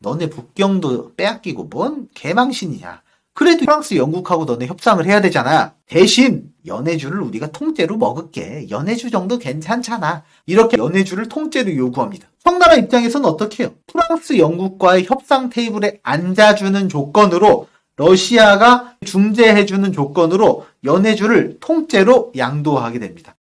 너네 북경도 빼앗기고 뭔 개망신이냐. 그래도 프랑스, 영국하고 너네 협상을 해야 되잖아. 대신 연해주를 우리가 통째로 먹을게. 연해주 정도 괜찮잖아. 이렇게 연해주를 통째로 요구합니다. 청나라 입장에서는 어떻게 해요? 프랑스, 영국과의 협상 테이블에 앉아주는 조건으로 러시아가 중재해주는 조건으로 연해주를 통째로 양도하게 됩니다.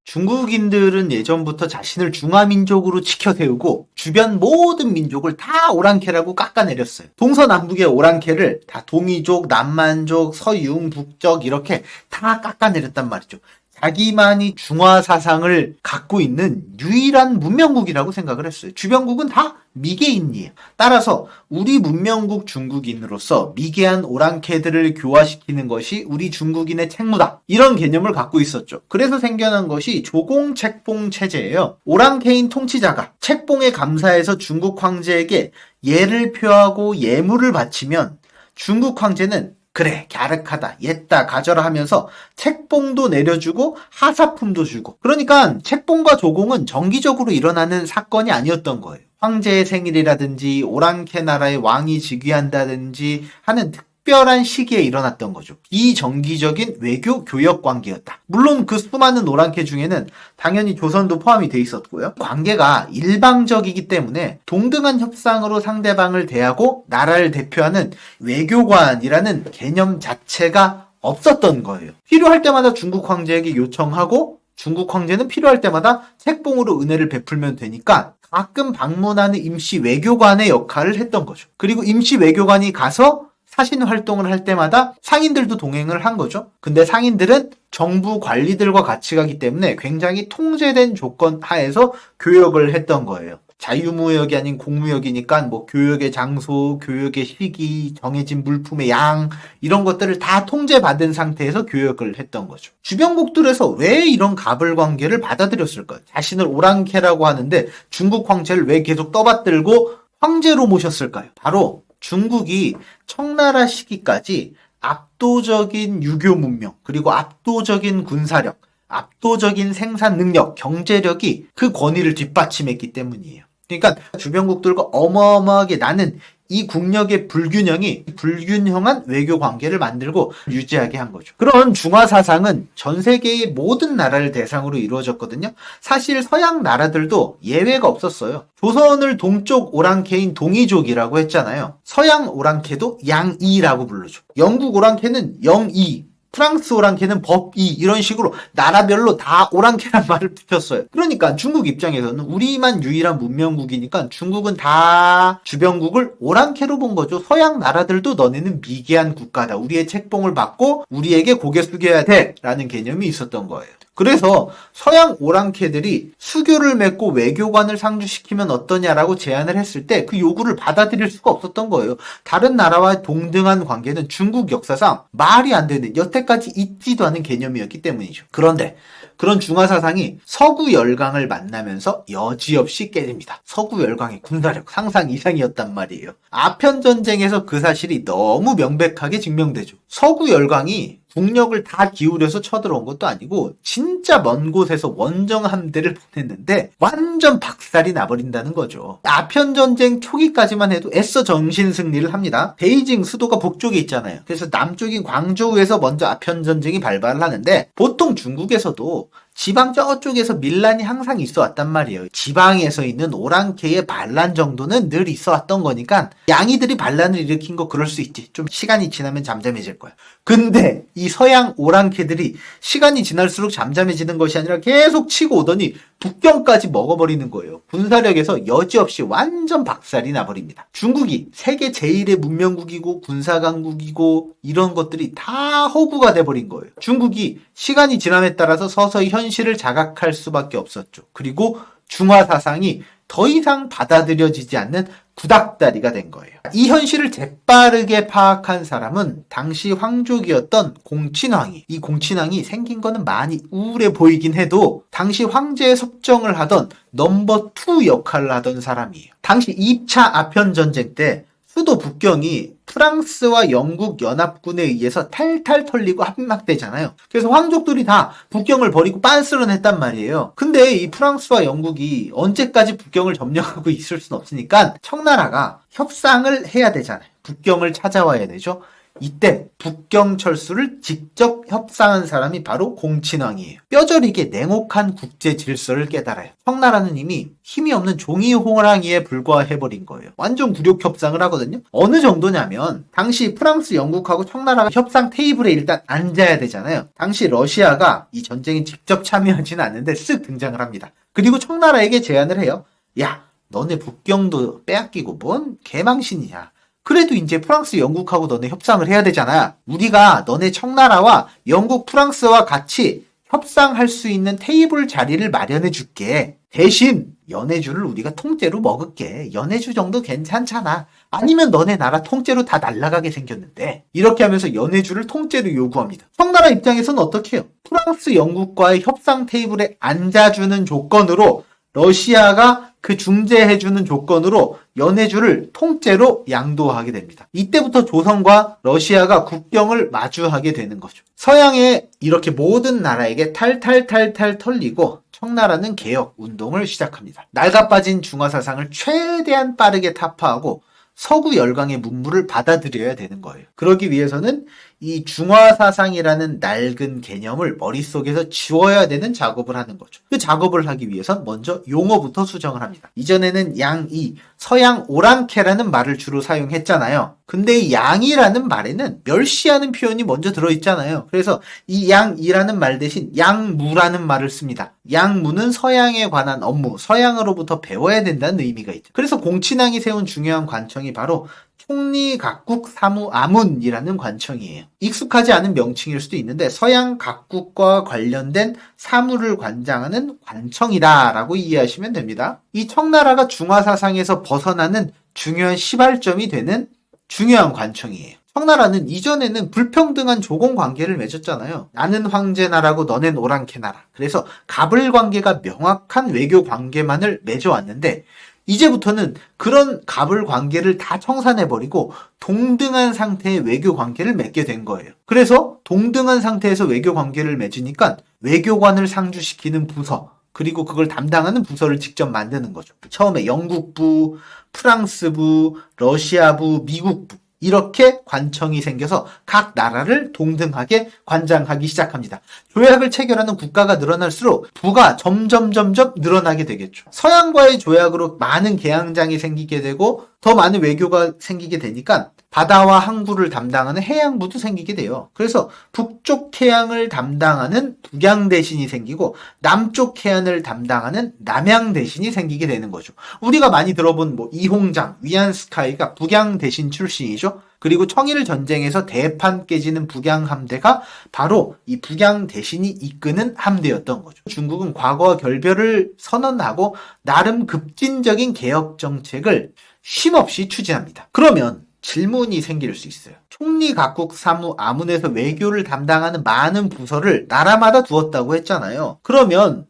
중국인들은 예전부터 자신을 중화민족으로 치켜세우고 주변 모든 민족을 다 오랑캐라고 깎아내렸어요. 동서남북의 오랑캐를 다 동이족, 남만족, 서유흥, 북적 이렇게 다 깎아내렸단 말이죠. 자기만이 중화 사상을 갖고 있는 유일한 문명국이라고 생각을 했어요. 주변국은 다 미개인이에요. 따라서 우리 문명국 중국인으로서 미개한 오랑캐들을 교화시키는 것이 우리 중국인의 책무다. 이런 개념을 갖고 있었죠. 그래서 생겨난 것이 조공책봉 체제예요. 오랑캐인 통치자가 책봉에 감사해서 중국 황제에게 예를 표하고 예물을 바치면 중국 황제는 그래, 갸륵하다, 옛다, 가져라 하면서 책봉도 내려주고 하사품도 주고. 그러니까 책봉과 조공은 정기적으로 일어나는 사건이 아니었던 거예요. 황제의 생일이라든지 오랑캐 나라의 왕이 즉위한다든지 하는 특별한 시기에 일어났던 거죠. 비정기적인 외교 교역 관계였다. 물론 그 수많은 오랑캐 중에는 당연히 조선도 포함이 돼 있었고요. 관계가 일방적이기 때문에 동등한 협상으로 상대방을 대하고 나라를 대표하는 외교관이라는 개념 자체가 없었던 거예요. 필요할 때마다 중국 황제에게 요청하고 중국 황제는 필요할 때마다 책봉으로 은혜를 베풀면 되니까 가끔 방문하는 임시 외교관의 역할을 했던 거죠. 그리고 임시 외교관이 가서 사신 활동을 할 때마다 상인들도 동행을 한 거죠. 근데 상인들은 정부 관리들과 같이 가기 때문에 굉장히 통제된 조건 하에서 교역을 했던 거예요. 자유무역이 아닌 공무역이니까 뭐 교역의 장소, 교역의 시기, 정해진 물품의 양 이런 것들을 다 통제받은 상태에서 교역을 했던 거죠. 주변국들에서 왜 이런 가불관계를 받아들였을까요? 자신을 오랑캐라고 하는데 중국 황제를 왜 계속 떠받들고 황제로 모셨을까요? 바로 중국이 청나라 시기까지 압도적인 유교 문명, 그리고 압도적인 군사력, 압도적인 생산 능력, 경제력이 그 권위를 뒷받침했기 때문이에요. 그러니까 주변국들과 어마어마하게 나는 이 국력의 불균형한 외교 관계를 만들고 유지하게 한 거죠. 그런 중화 사상은 전 세계의 모든 나라를 대상으로 이루어졌거든요. 사실 서양 나라들도 예외가 없었어요. 조선을 동쪽 오랑캐인 동이족이라고 했잖아요. 서양 오랑캐도 양이라고 부르죠. 영국 오랑캐는 영이, 프랑스 오랑캐는 법이, 이런 식으로 나라별로 다 오랑캐란 말을 붙였어요. 그러니까 중국 입장에서는 우리만 유일한 문명국이니까 중국은 다 주변국을 오랑캐로 본 거죠. 서양 나라들도 너네는 미개한 국가다. 우리의 책봉을 받고 우리에게 고개 숙여야 돼. 라는 개념이 있었던 거예요. 그래서 서양 오랑캐들이 수교를 맺고 외교관을 상주시키면 어떠냐라고 제안을 했을 때 그 요구를 받아들일 수가 없었던 거예요. 다른 나라와 동등한 관계는 중국 역사상 말이 안 되는, 여태까지 있지도 않은 개념이었기 때문이죠. 그런데 그런 중화 사상이 서구 열강을 만나면서 여지없이 깨집니다. 서구 열강의 군사력 상상 이상이었단 말이에요. 아편 전쟁에서 그 사실이 너무 명백하게 증명되죠. 서구 열강이 국력을 다 기울여서 쳐들어온 것도 아니고 진짜 먼 곳에서 원정 함대를 보냈는데 완전 박살이 나버린다는 거죠. 아편 전쟁 초기까지만 해도 애써 정신 승리를 합니다. 베이징 수도가 북쪽에 있잖아요. 그래서 남쪽인 광저우에서 먼저 아편 전쟁이 발발을 하는데 보통 중국에서도 지방 저쪽에서 밀란이 항상 있어 왔단 말이에요. 지방에서 있는 오랑캐의 반란 정도는 늘 있어 왔던 거니까 양이들이 반란을 일으킨 거 그럴 수 있지. 좀 시간이 지나면 잠잠해질 거야. 근데 이 서양 오랑캐들이 시간이 지날수록 잠잠해지는 것이 아니라 계속 치고 오더니 북경까지 먹어버리는 거예요. 군사력에서 여지없이 완전 박살이 나버립니다. 중국이 세계 제1의 문명국이고 군사강국이고 이런 것들이 다 허구가 돼버린 거예요. 중국이 시간이 지남에 따라서 서서히 현실을 자각할 수밖에 없었죠. 그리고 중화 사상이 더 이상 받아들여지지 않는 구닥다리가 된 거예요. 이 현실을 재빠르게 파악한 사람은 당시 황족이었던 공친왕이, 이 공친왕이 생긴 거는 많이 우울해 보이긴 해도 당시 황제의 섭정을 하던 넘버 2 역할을 하던 사람이에요. 당시 2차 아편 전쟁 때 수도 북경이 프랑스와 영국 연합군에 의해서 탈탈 털리고 함락되잖아요. 그래서 황족들이 다 북경을 버리고 빤스런 했단 말이에요. 근데 이 프랑스와 영국이 언제까지 북경을 점령하고 있을 순 없으니까 청나라가 협상을 해야 되잖아요. 북경을 찾아와야 되죠. 이때 북경 철수를 직접 협상한 사람이 바로 공친왕이에요. 뼈저리게 냉혹한 국제 질서를 깨달아요. 청나라는 이미 힘이 없는 종이 호랑이에 불과해버린 거예요. 완전 굴욕 협상을 하거든요. 어느 정도냐면 당시 프랑스, 영국하고 청나라가 협상 테이블에 일단 앉아야 되잖아요. 당시 러시아가 이 전쟁에 직접 참여하지는 않는데 쓱 등장을 합니다. 그리고 청나라에게 제안을 해요. 야, 너네 북경도 빼앗기고 뭔 개망신이냐. 그래도 이제 프랑스, 영국하고 너네 협상을 해야 되잖아. 우리가 너네 청나라와 영국, 프랑스와 같이 협상할 수 있는 테이블 자리를 마련해 줄게. 대신 연해주를 우리가 통째로 먹을게. 연해주 정도 괜찮잖아. 아니면 너네 나라 통째로 다 날아가게 생겼는데. 이렇게 하면서 연해주를 통째로 요구합니다. 청나라 입장에서는 어떻게 해요? 프랑스, 영국과의 협상 테이블에 앉아주는 조건으로 러시아가 그 중재해주는 조건으로 연해주를 통째로 양도하게 됩니다. 이때부터 조선과 러시아가 국경을 마주하게 되는 거죠. 서양의 이렇게 모든 나라에게 탈탈탈탈 털리고 청나라는 개혁 운동을 시작합니다. 낡아빠진 중화사상을 최대한 빠르게 타파하고 서구 열강의 문물을 받아들여야 되는 거예요. 그러기 위해서는 이 중화사상이라는 낡은 개념을 머릿속에서 지워야 되는 작업을 하는 거죠. 그 작업을 하기 위해선 먼저 용어부터 수정을 합니다. 이전에는 양이, 서양 오랑캐라는 말을 주로 사용했잖아요. 근데 이 양이라는 말에는 멸시하는 표현이 먼저 들어있잖아요. 그래서 이 양이라는 말 대신 양무라는 말을 씁니다. 양무는 서양에 관한 업무, 서양으로부터 배워야 된다는 의미가 있죠. 그래서 공친왕이 세운 중요한 관청이 바로 총리각국사무아문이라는 관청이에요. 익숙하지 않은 명칭일 수도 있는데 서양 각국과 관련된 사무를 관장하는 관청이다라고 이해하시면 됩니다. 이 청나라가 중화사상에서 벗어나는 중요한 시발점이 되는 중요한 관청이에요. 청나라는 이전에는 불평등한 조공 관계를 맺었잖아요. 나는 황제나라고 너넨 오랑캐나라. 그래서 갑을 관계가 명확한 외교 관계만을 맺어왔는데 이제부터는 그런 갑을 관계를 다 청산해버리고 동등한 상태의 외교 관계를 맺게 된 거예요. 그래서 동등한 상태에서 외교 관계를 맺으니까 외교관을 상주시키는 부서, 그리고 그걸 담당하는 부서를 직접 만드는 거죠. 처음에 영국부, 프랑스부, 러시아부, 미국부 이렇게 관청이 생겨서 각 나라를 동등하게 관장하기 시작합니다. 조약을 체결하는 국가가 늘어날수록 부가 점점 늘어나게 되겠죠. 서양과의 조약으로 많은 계양장이 생기게 되고 더 많은 외교가 생기게 되니까 바다와 항구를 담당하는 해양부도 생기게 돼요. 그래서 북쪽 해양을 담당하는 북양 대신이 생기고 남쪽 해안을 담당하는 남양 대신이 생기게 되는 거죠. 우리가 많이 들어본 이홍장, 위안스카이가 북양 대신 출신이죠. 그리고 청일 전쟁에서 대판 깨지는 북양 함대가 바로 이 북양 대신이 이끄는 함대였던 거죠. 중국은 과거와 결별을 선언하고 나름 급진적인 개혁 정책을 쉼없이 추진합니다. 그러면 질문이 생길 수 있어요. 총리 각국 사무 아문에서 외교를 담당하는 많은 부서를 나라마다 두었다고 했잖아요. 그러면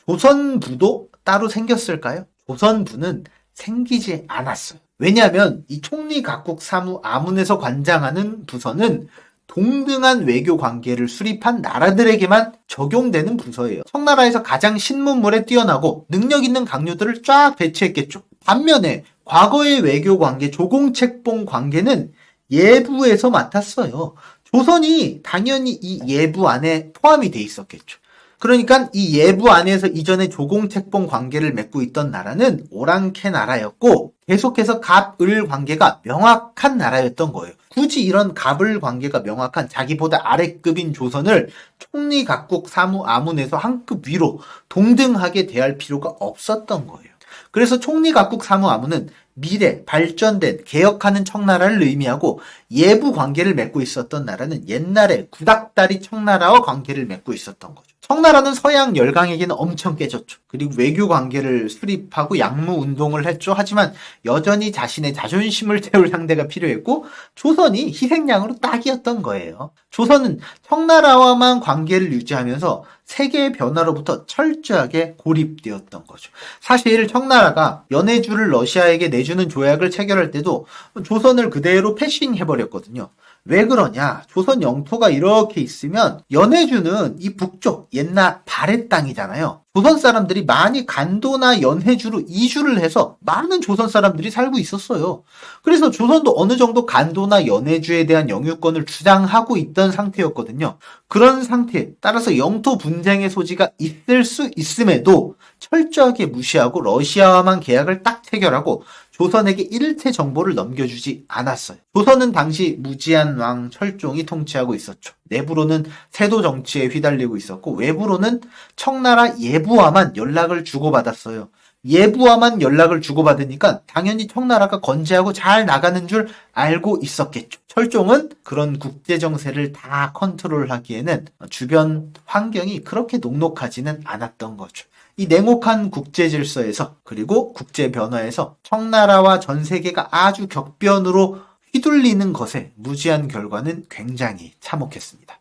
조선부도 따로 생겼을까요? 조선부는 생기지 않았어요. 왜냐하면 이 총리 각국 사무 아문에서 관장하는 부서는 동등한 외교 관계를 수립한 나라들에게만 적용되는 부서예요. 청나라에서 가장 신문물에 뛰어나고 능력 있는 강요들을 쫙 배치했겠죠. 반면에 과거의 외교 관계, 조공책봉 관계는 예부에서 맡았어요. 조선이 당연히 이 예부 안에 포함이 돼 있었겠죠. 그러니까 이 예부 안에서 이전에 조공책봉 관계를 맺고 있던 나라는 오랑캐 나라였고 계속해서 갑을 관계가 명확한 나라였던 거예요. 굳이 이런 갑을 관계가 명확한 자기보다 아래급인 조선을 총리 각국 사무 아문에서 한 급 위로 동등하게 대할 필요가 없었던 거예요. 그래서 총리 각국 사무 아문은 미래, 발전된, 개혁하는 청나라를 의미하고 예부 관계를 맺고 있었던 나라는 옛날에 구닥다리 청나라와 관계를 맺고 있었던 거죠. 청나라는 서양 열강에게는 엄청 깨졌죠. 그리고 외교 관계를 수립하고 양무 운동을 했죠. 하지만 여전히 자신의 자존심을 채울 상대가 필요했고 조선이 희생양으로 딱이었던 거예요. 조선은 청나라와만 관계를 유지하면서 세계의 변화로부터 철저하게 고립되었던 거죠. 사실 청나라가 연해주를 러시아에게 내주는 조약을 체결할 때도 조선을 그대로 패싱해버렸거든요. 왜 그러냐? 조선 영토가 이렇게 있으면 연해주는 이 북쪽 옛날 발해 땅이잖아요. 조선 사람들이 많이 간도나 연해주로 이주를 해서 많은 조선 사람들이 살고 있었어요. 그래서 조선도 어느 정도 간도나 연해주에 대한 영유권을 주장하고 있던 상태였거든요. 그런 상태, 따라서 영토 분쟁의 소지가 있을 수 있음에도 철저하게 무시하고 러시아와만 계약을 딱 체결하고 조선에게 일체 정보를 넘겨주지 않았어요. 조선은 당시 무지한 왕 철종이 통치하고 있었죠. 내부로는 세도 정치에 휘달리고 있었고 외부로는 청나라 예부와만 연락을 주고받았어요. 예부와만 연락을 주고받으니까 당연히 청나라가 건재하고 잘 나가는 줄 알고 있었겠죠. 철종은 그런 국제 정세를 다 컨트롤하기에는 주변 환경이 그렇게 녹록하지는 않았던 거죠. 이 냉혹한 국제 질서에서 그리고 국제 변화에서 청나라와 전 세계가 아주 격변으로 휘둘리는 것에 무지한 결과는 굉장히 참혹했습니다.